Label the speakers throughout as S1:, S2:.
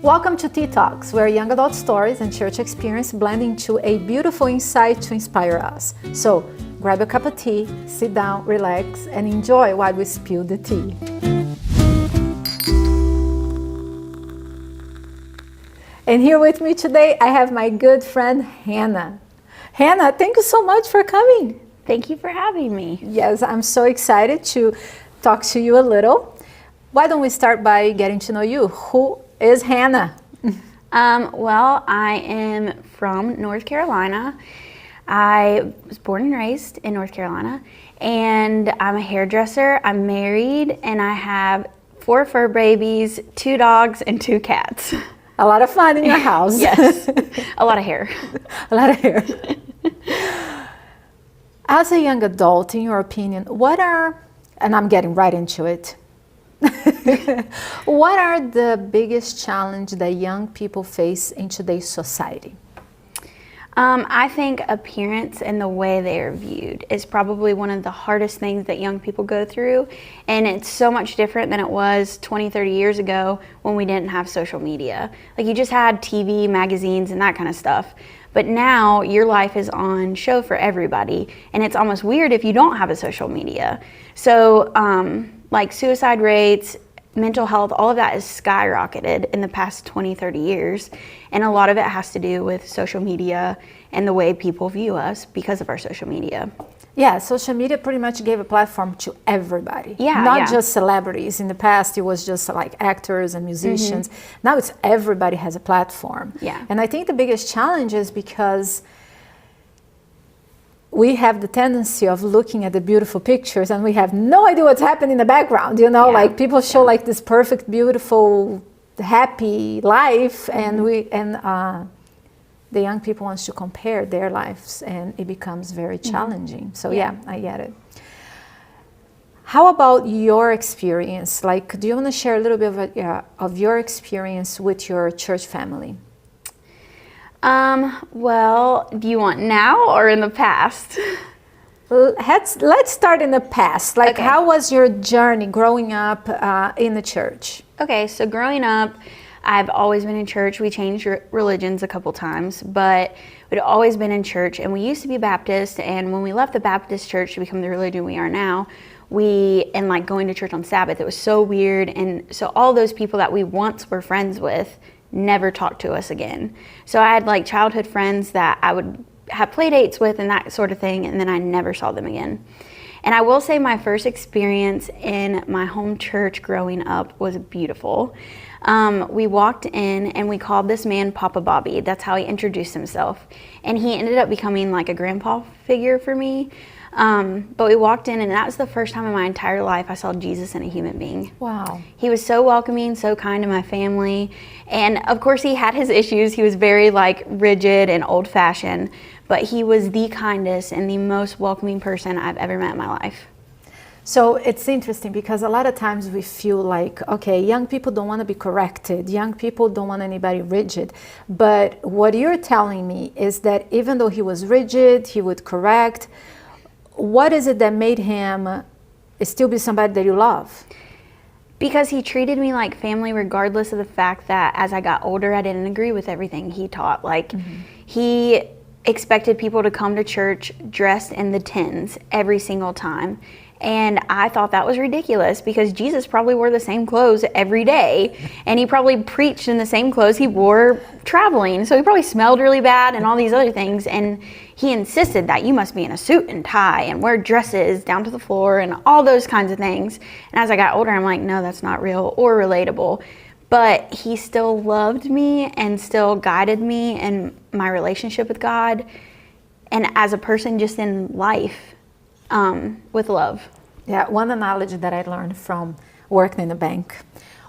S1: Welcome to Tea Talks, where young adult stories and church experience blend into a beautiful insight to inspire us. So grab a cup of tea, sit down, relax, and enjoy while we spill the tea. And here with me today, I have my good friend, Hannah. Hannah, thank you so much for coming.
S2: Thank you for having me.
S1: Yes, I'm so excited to talk to you a little. Why don't we start by getting to know you? Who is Hannah?
S2: Well, I am from North Carolina. I was born and raised in North Carolina, and I'm a hairdresser. I'm married, and I have 4 fur babies, 2 dogs, and 2 cats.
S1: A lot of fun in your house.
S2: Yes, a lot of hair.
S1: A lot of hair. As a young adult, in your opinion, and I'm getting right into it, what are the biggest challenges that young people face in today's society?
S2: I think appearance and the way they are viewed is probably one of the hardest things that young people go through. And it's so much different than it was 20, 30 years ago when we didn't have social media. Like, you just had TV, magazines, and that kind of stuff. But now your life is on show for everybody. And it's almost weird if you don't have a social media. So like suicide rates, mental health, all of that has skyrocketed in the past 20, 30 years. And a lot of it has to do with social media and the way people view us because of our social media.
S1: Yeah, social media pretty much gave a platform to everybody.
S2: Yeah,
S1: Not just celebrities. In the past, it was just like actors and musicians. Mm-hmm. Now it's everybody has a platform.
S2: Yeah.
S1: And I think the biggest challenge is because we have the tendency of looking at the beautiful pictures and we have no idea what's happening in the background, like people show like this perfect, beautiful, happy life, mm-hmm. and the young people wants to compare their lives and it becomes very challenging. Mm-hmm. So yeah, I get it. How about your experience? Like, do you want to share a little bit of your experience with your church family?
S2: Well, do you want now or in the past?
S1: Let's start in the past. Like,
S2: okay. How
S1: was your journey growing up in the church?
S2: Okay, so growing up, I've always been in church. We changed religions a couple times, but we'd always been in church, and we used to be Baptist, and when we left the Baptist church to become the religion we are now, and like going to church on Sabbath, it was so weird, and so all those people that we once were friends with never talked to us again. So I had like childhood friends that I would have play dates with and that sort of thing, and then I never saw them again. And I will say my first experience in my home church growing up was beautiful. We walked in and we called this man Papa Bobby. That's how he introduced himself. And he ended up becoming like a grandpa figure for me. But we walked in and that was the first time in my entire life I saw Jesus in a human being.
S1: Wow.
S2: He was so welcoming, so kind to my family. And of course he had his issues. He was very like rigid and old fashioned, but he was the kindest and the most welcoming person I've ever met in my life.
S1: So it's interesting because a lot of times we feel like, okay, young people don't want to be corrected. Young people don't want anybody rigid. But what you're telling me is that even though he was rigid, he would correct. What is it that made him still be somebody that you love?
S2: Because he treated me like family regardless of the fact that as I got older, I didn't agree with everything he taught. Like, mm-hmm. He expected people to come to church dressed in the tins every single time. And I thought that was ridiculous because Jesus probably wore the same clothes every day. And he probably preached in the same clothes he wore traveling. So he probably smelled really bad and all these other things. And he insisted that you must be in a suit and tie and wear dresses down to the floor and all those kinds of things. And as I got older, I'm like, no, that's not real or relatable. But he still loved me and still guided me in my relationship with God and as a person just in life. With love.
S1: Yeah, one analogy that I learned from working in a bank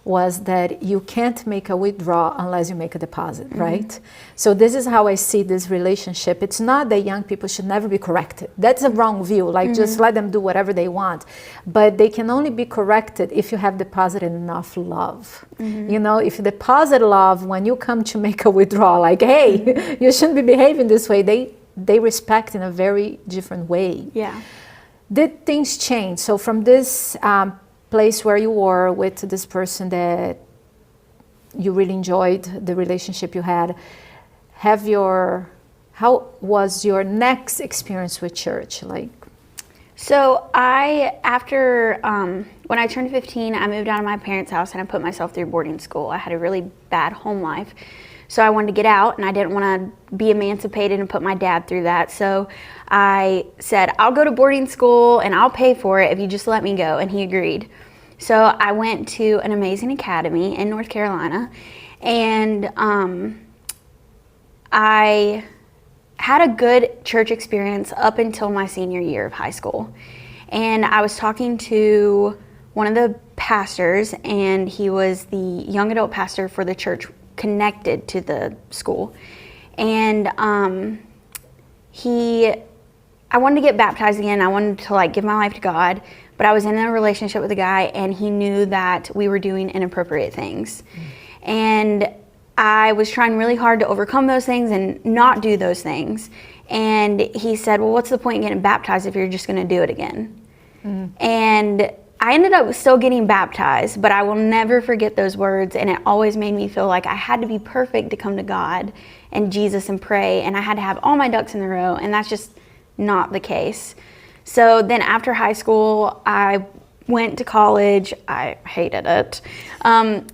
S1: was that you can't make a withdrawal unless you make a deposit, mm-hmm. right? So this is how I see this relationship. It's not that young people should never be corrected. That's a wrong view, like mm-hmm. just let them do whatever they want. But they can only be corrected if you have deposited enough love. Mm-hmm. If you deposit love, when you come to make a withdrawal, like, hey, mm-hmm. you shouldn't be behaving this way, they respect in a very different way.
S2: Yeah.
S1: Did things change? So from this place where you were with this person that you really enjoyed the relationship you had. How was your next experience with church like?
S2: So after when I turned 15, I moved out of my parents' house and I put myself through boarding school. I had a really bad home life. So I wanted to get out, and I didn't want to be emancipated and put my dad through that. So I said, I'll go to boarding school and I'll pay for it if you just let me go. And he agreed. So I went to an amazing academy in North Carolina, and I had a good church experience up until my senior year of high school. And I was talking to one of the pastors, and he was the young adult pastor for the church connected to the school. And I wanted to get baptized again. I wanted to like give my life to God, but I was in a relationship with a guy, and he knew that we were doing inappropriate things. And I was trying really hard to overcome those things and not do those things. And he said, well, what's the point in getting baptized if you're just going to do it again? And I ended up still getting baptized, but I will never forget those words. And it always made me feel like I had to be perfect to come to God and Jesus and pray. And I had to have all my ducks in a row. And that's just not the case. So then after high school, I went to college. I hated it.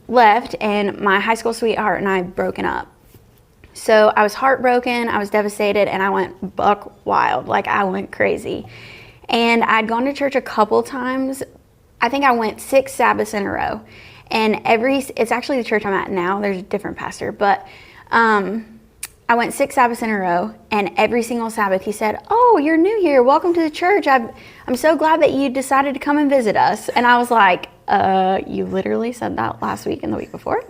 S2: Left, and my high school sweetheart and I broken up. So I was heartbroken, I was devastated, and I went buck wild. Like, I went crazy. And I'd gone to church a couple times. I think I went 6 Sabbaths in a row. And it's actually the church I'm at now. There's a different pastor, but I went 6 Sabbaths in a row, and every single Sabbath he said, oh, you're new here. Welcome to the church. I'm so glad that you decided to come and visit us. And I was like, you literally said that last week and the week before.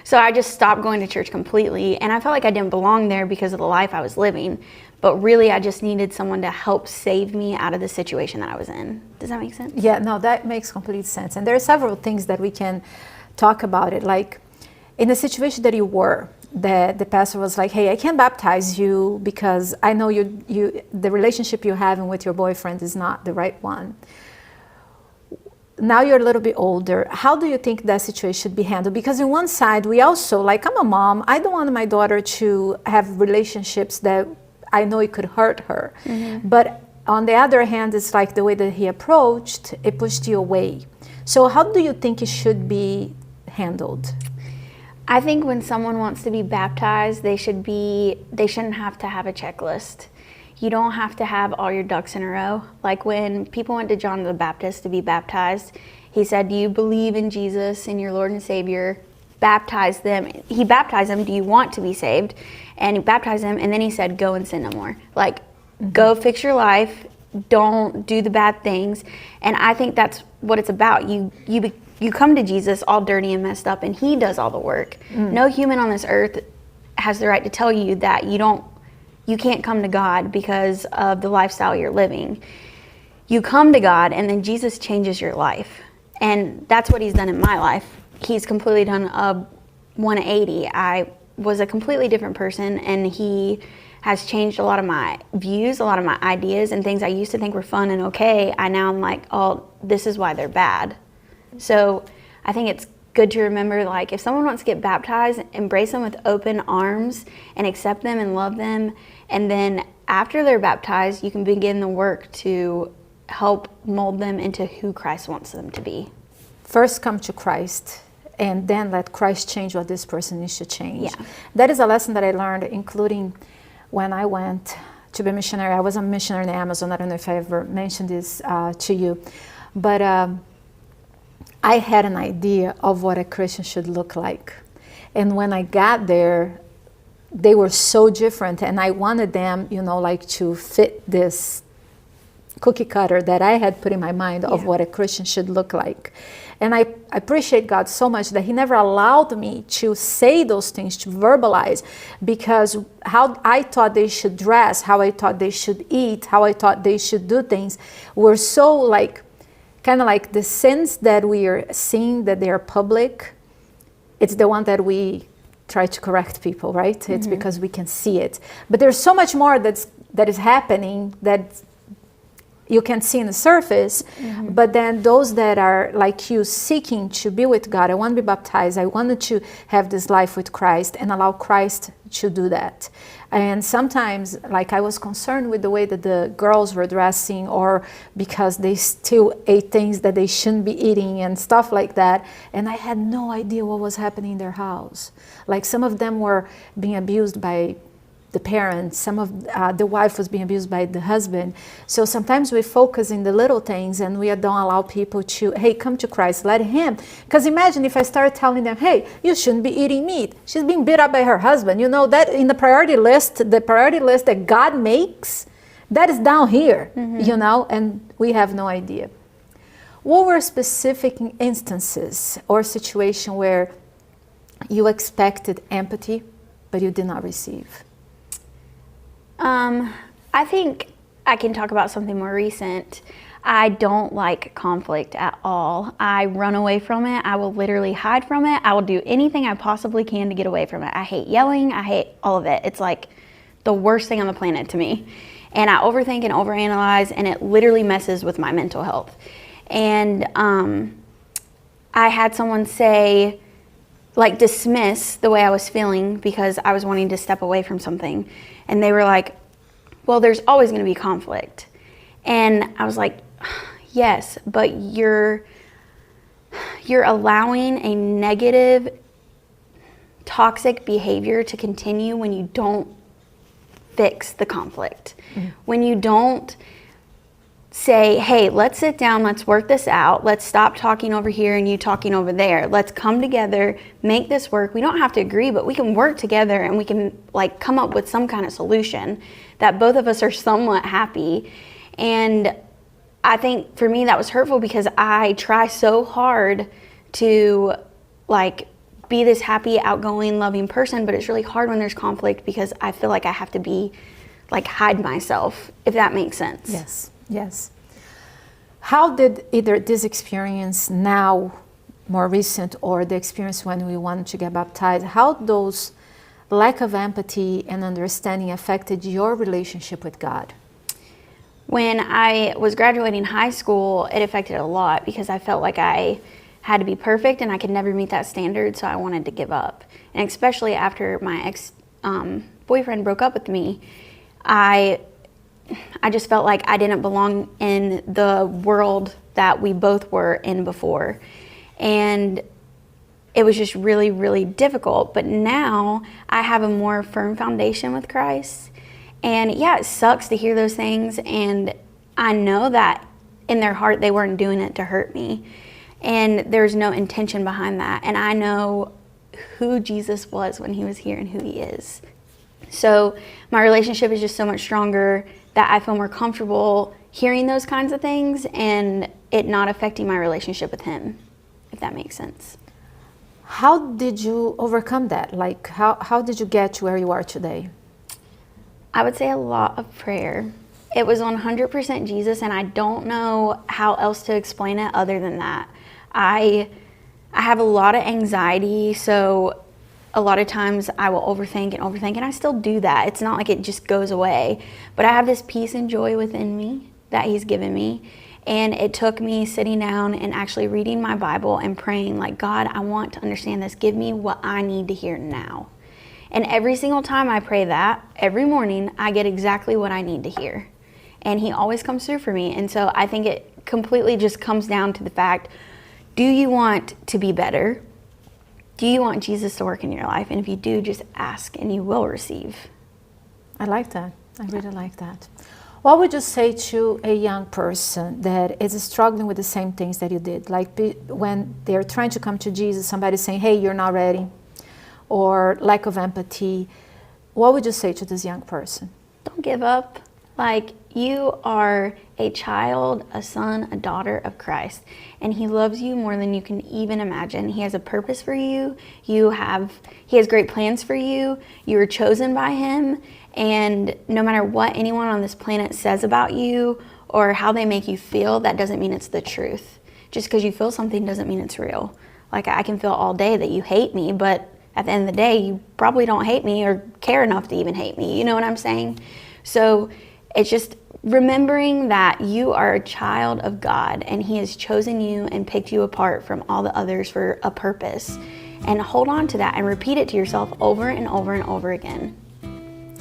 S2: So I just stopped going to church completely, and I felt like I didn't belong there because of the life I was living. But really, I just needed someone to help save me out of the situation that I was in. Does that make sense?
S1: Yeah, no, that makes complete sense. And there are several things that we can talk about it. Like, in the situation that you were, the pastor was like, hey, I can't baptize you because I know the relationship you're having with your boyfriend is not the right one. Now you're a little bit older. How do you think that situation should be handled? Because on one side, we also, like, I'm a mom. I don't want my daughter to have relationships that I know it could hurt her. Mm-hmm. But on the other hand, it's like the way that he approached, it pushed you away. So how do you think it should be handled?
S2: I think when someone wants to be baptized, they shouldn't have to have a checklist. You don't have to have all your ducks in a row. Like when people went to John the Baptist to be baptized, he said, do you believe in Jesus and your Lord and Savior? Baptize them. He baptized them, do you want to be saved? And he baptized them, and then he said, go and sin no more. Like, go fix your life. Don't do the bad things. And I think that's what it's about. You come to Jesus all dirty and messed up, and he does all the work. No human on this earth has the right to tell you that you can't come to God because of the lifestyle you're living. You come to God, and then Jesus changes your life. And that's what he's done in my life. He's completely done a 180. I was a completely different person, and he has changed a lot of my views, a lot of my ideas, and things I used to think were fun and okay. I'm like, oh, this is why they're bad. So I think it's good to remember, like, if someone wants to get baptized, embrace them with open arms and accept them and love them. And then after they're baptized, you can begin the work to help mold them into who Christ wants them to be.
S1: First come to Christ, and then let Christ change what this person needs to change.
S2: Yeah.
S1: That is a lesson that I learned, including when I went to be a missionary. I was a missionary in Amazon. I don't know if I ever mentioned this to you. But I had an idea of what a Christian should look like. And when I got there, they were so different. And I wanted them, like to fit this cookie cutter that I had put in my mind of what a Christian should look like. And I appreciate God so much that he never allowed me to say those things, to verbalize, because how I thought they should dress, how I thought they should eat, how I thought they should do things were so kind of like the sins that we are seeing, that they are public. It's the one that we try to correct people, right? Mm-hmm. It's because we can see it. But there's so much more that is happening that you can see in the surface, but then those that are like you seeking to be with God, I want to be baptized, I wanted to have this life with Christ and allow Christ to do that. And sometimes, like, I was concerned with the way that the girls were dressing, or because they still ate things that they shouldn't be eating and stuff like that. And I had no idea what was happening in their house. Like, some of them were being abused by the parents, some of the wife was being abused by the husband. So sometimes we focus in the little things and we don't allow people to, hey, come to Christ, let him. Because imagine if I start telling them, hey, you shouldn't be eating meat. She's being beat up by her husband. You know, that in the priority list that God makes, that is down here, you know, and we have no idea. What were specific instances or situation where you expected empathy, but you did not receive?
S2: I think I can talk about something more recent. I don't like conflict at all. I run away from it. I will literally hide from it. I will do anything I possibly can to get away from it. I hate yelling. I hate all of it. It's like the worst thing on the planet to me. And I overthink and overanalyze, and it literally messes with my mental health. And I had someone say, like, dismiss the way I was feeling because I was wanting to step away from something. And they were like, well, there's always going to be conflict. And I was like, yes, but you're allowing a negative, toxic behavior to continue when you don't fix the conflict. When you don't say, hey, let's sit down, let's work this out, let's stop talking over here and you talking over there, let's come together, make this work. We don't have to agree, but we can work together and we can, like, come up with some kind of solution that both of us are somewhat happy. And I think for me that was hurtful because I try so hard to, like, be this happy, outgoing, loving person, but it's really hard when there's conflict because I feel like I have to be, like, hide myself, if that makes sense.
S1: Yes. Yes. How did either this experience now, more recent, or the experience when we wanted to get baptized, how those lack of empathy and understanding affected your relationship with God?
S2: When I was graduating high school, it affected a lot because I felt like I had to be perfect and I could never meet that standard, so I wanted to give up. And especially after my ex-boyfriend broke up with me, I just felt like I didn't belong in the world that we both were in before. And it was just really, really difficult. But now I have a more firm foundation with Christ. And yeah, it sucks to hear those things. And I know that in their heart, they weren't doing it to hurt me. And there's no intention behind that. And I know who Jesus was when he was here and who he is. So my relationship is just so much stronger that I feel more comfortable hearing those kinds of things and it not affecting my relationship with him, if that makes sense.
S1: How did you overcome that? Like, how did you get to where you are today?
S2: I would say a lot of prayer. It was 100% Jesus, and I don't know how else to explain it other than that. I have a lot of anxiety, so a lot of times I will overthink, and I still do that. It's not like it just goes away. But I have this peace and joy within me that he's given me. And it took me sitting down and actually reading my Bible and praying, like, God, I want to understand this. Give me what I need to hear now. And every single time I pray that, every morning, I get exactly what I need to hear. And he always comes through for me. And so I think it completely just comes down to the fact, do you want to be better? Do you want Jesus to work in your life? And if you do, just ask and you will receive.
S1: I like that. I really like that. What would you say to a young person that is struggling with the same things that you did? Like when they're trying to come to Jesus, somebody saying, hey, you're not ready, or lack of empathy. What would you say to this young person?
S2: Don't give up. Like, you are a child, a son, a daughter of Christ, and he loves you more than you can even imagine. He has a purpose for you. He has great plans for you. You are chosen by him, and no matter what anyone on this planet says about you or how they make you feel, that doesn't mean it's the truth. Just because you feel something doesn't mean it's real. Like, I can feel all day that you hate me, but at the end of the day, you probably don't hate me or care enough to even hate me. You know what I'm saying? So it's just remembering that you are a child of God and He has chosen you and picked you apart from all the others for a purpose. And hold on to that and repeat it to yourself over and over and over again.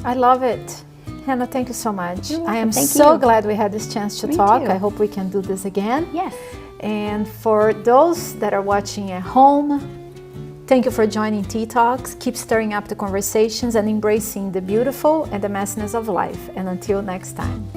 S1: I love it. Hannah, thank you so much.
S2: You're
S1: I am
S2: welcome. Thank
S1: so
S2: you.
S1: glad we had this chance to
S2: Me
S1: talk.
S2: too.
S1: I hope we can do this again.
S2: Yes.
S1: And for those that are watching at home, thank you for joining Tea Talks. Keep stirring up the conversations and embracing the beautiful and the messiness of life. And until next time.